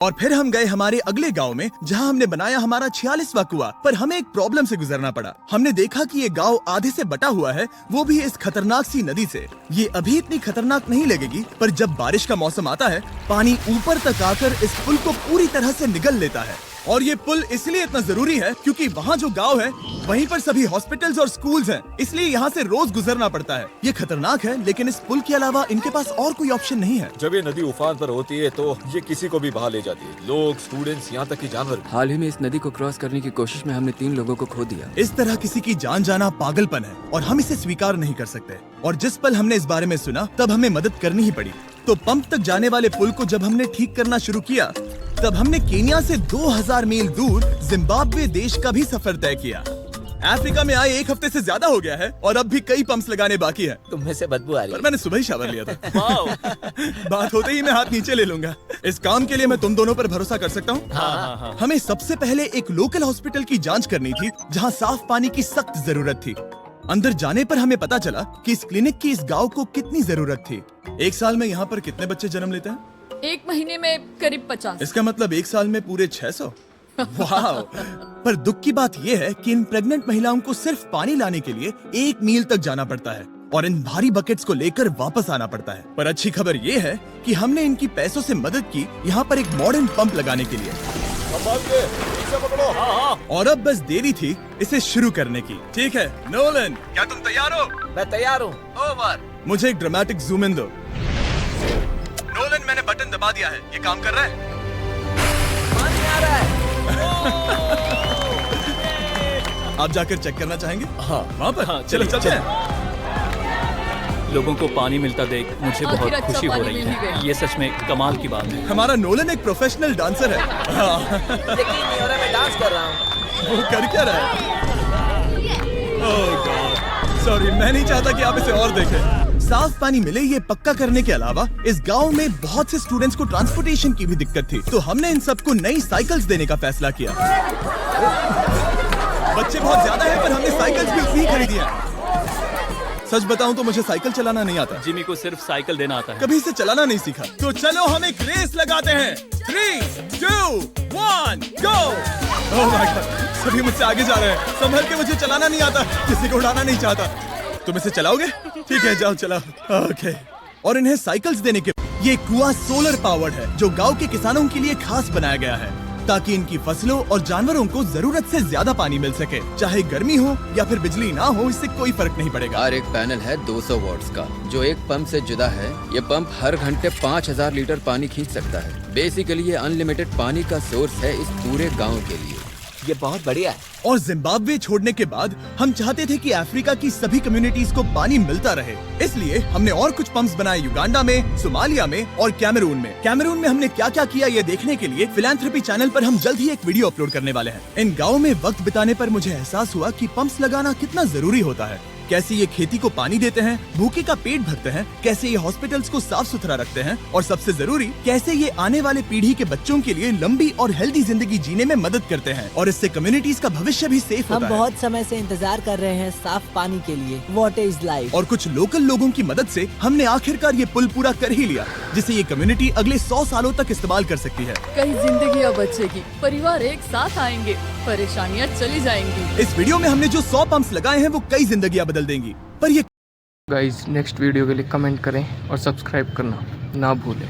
और फिर हम गए हमारे अगले गांव में, जहां हमने बनाया हमारा 46वां कुआं। पर हमें एक प्रॉब्लम से गुजरना पड़ा। हमने देखा कि ये गांव आधे से बटा हुआ है, वो भी इस खतरनाक सी नदी से। ये अभी इतनी खतरनाक नहीं लगेगी, पर जब बारिश का मौसम आता है, पानी ऊपर तक आकर इस पुल को पूरी तरह से निगल लेता है। और ये पुल इसलिए इतना जरूरी है क्योंकि वहाँ जो गांव है, वहीं पर सभी हॉस्पिटल्स और स्कूल्स हैं, इसलिए यहाँ से रोज गुजरना पड़ता है। ये खतरनाक है, लेकिन इस पुल के अलावा इनके पास और कोई ऑप्शन नहीं है। जब ये नदी उफान पर होती है तो ये किसी को भी बहा ले जाती है, लोग, स्टूडेंट्स, यहाँ तक कि जानवर। हाल ही में इस नदी को क्रॉस करने की कोशिश में हमने 3 लोगों को खो दिया। इस तरह किसी की जान जाना पागलपन है और हम इसे स्वीकार नहीं कर सकते। और जिस पल हमने इस बारे में सुना, तब हमें मदद करनी ही पड़ी। तो पंप तक जाने वाले पुल को जब हमने ठीक करना शुरू किया, तब हमने केन्या से 2000 मील दूर जिम्बाब्वे देश का भी सफर तय किया। अफ्रीका में आए 1 हफ्ते से ज्यादा हो गया है और अब भी कई पंप्स लगाने बाकी है। तुम में से बदबू आ रही है। मैंने सुबह ही शावर लिया था। बात होते ही मैं हाथ नीचे ले लूंगा। इस काम के लिए मैं तुम दोनों पर भरोसा कर सकता हूँ। हाँ। हमें सबसे पहले एक लोकल हॉस्पिटल की जांच करनी थी, जहाँ साफ पानी की सख्त जरूरत थी। अंदर जाने पर हमें पता चला कि इस क्लिनिक की इस गांव को कितनी जरूरत थी। 1 साल में यहाँ पर कितने बच्चे जन्म लेते हैं? 1 महीने में करीब 50। इसका मतलब 1 साल में पूरे 600। वाह! पर दुख की बात यह है कि इन प्रेग्नेंट महिलाओं को सिर्फ पानी लाने के लिए 1 मील तक जाना पड़ता है और इन भारी बकेट्स को लेकर वापस आना पड़ता है। पर अच्छी खबर ये है कि हमने इनकी पैसों से मदद की यहाँ पर एक मॉडर्न पंप लगाने के लिए। और अब बस देरी थी इसे शुरू करने की। ठीक है नोलन, क्या तुम तैयार हो? मैं तैयार हूँ। ओवर। मुझे एक ड्रामेटिक जूम इन दो। नोलन, मैंने बटन दबा दिया है, ये काम कर रहा है? पानी आ रहा है। आप जाकर चेक करना चाहेंगे? हाँ वहाँ पर? हाँ, चलो चलते हैं। लोगों को पानी मिलता देख मुझे आखिर बहुत अच्छा खुशी हो पानी रही मिल ही है। गया। ये सच में कमाल की बात है। हमारा नोलन एक प्रोफेशनल डांसर है। यकीन नहीं हो रहा, मैं डांस कर रहा हूँ। वो कर क्या रहा है? ओह गॉड, सॉरी, मैं नहीं चाहता कि आप इसे और देखें। साफ पानी मिले ये पक्का करने के अलावा इस गांव में बहुत से स्टूडेंट्स को ट्रांसपोर्टेशन की भी दिक्कत थी, तो हमने इन सबको नई साइकिल्स देने का फैसला किया। बच्चे बहुत ज्यादा हैं, पर हमने साइकिल्स भी उतनी ही खरीदी है। सच बताऊं तो मुझे साइकिल चलाना नहीं आता। जिमी को सिर्फ साइकिल देना आता है। कभी इसे चलाना नहीं सीखा। तो चलो हम एक रेस लगाते हैं। 3, 2, 1, गो! ओह माय गॉड, सभी मुझसे आगे जा रहे हैं। संभल के, मुझे चलाना नहीं आता, किसी को उड़ाना नहीं चाहता। तुम इसे चलाओगे? ठीक है, जाओ चलाओ। ओके। और इन्हें साइकिल्स देने के ये कुआं सोलर पावर्ड है, जो गांव के किसानों के लिए खास बनाया गया है, ताकि इनकी फसलों और जानवरों को जरूरत से ज्यादा पानी मिल सके। चाहे गर्मी हो या फिर बिजली ना हो, इससे कोई फर्क नहीं पड़ेगा। और एक पैनल है 200 वॉट्स का, जो एक पंप से जुदा है। ये पंप हर घंटे 5000 लीटर पानी खींच सकता है। बेसिकली ये अनलिमिटेड पानी का सोर्स है इस पूरे गाँव के लिए। ये बहुत बढ़िया है। और जिम्बाब्वे छोड़ने के बाद हम चाहते थे कि अफ्रीका की सभी कम्युनिटीज को पानी मिलता रहे, इसलिए हमने और कुछ पंप्स बनाए युगांडा में, सोमालिया में और कैमरून में। कैमरून में हमने क्या क्या किया ये देखने के लिए फिलैंथ्रोपी चैनल पर हम जल्द ही एक वीडियो अपलोड करने वाले हैं। इन गाँव में वक्त बिताने पर मुझे एहसास हुआ कि पंप्स लगाना कितना जरूरी होता है। कैसे ये खेती को पानी देते हैं, भूखे का पेट भरते हैं, कैसे ये हॉस्पिटल्स को साफ सुथरा रखते हैं, और सबसे जरूरी कैसे ये आने वाले पीढ़ी के बच्चों के लिए लंबी और हेल्दी जिंदगी जीने में मदद करते हैं, और इससे कम्युनिटीज का भविष्य भी सेफ होता हम है। बहुत समय से इंतजार कर रहे हैं साफ पानी के लिए। Water is life. और कुछ लोकल लोगों की मदद से हमने आखिरकार ये पुल पूरा कर ही लिया, जिसे ये कम्युनिटी अगले 100 सालों तक इस्तेमाल कर सकती है। कई जिंदगियां बचेगी, परिवार एक साथ आएंगे, परेशानियां चली जाएंगी। इस वीडियो में हमने जो 100 पंप्स लगाए हैं, वो कई जिंदगियां बदल देंगी। पर ये गाइस नेक्स्ट वीडियो के लिए कमेंट करें और सब्सक्राइब करना ना भूलें।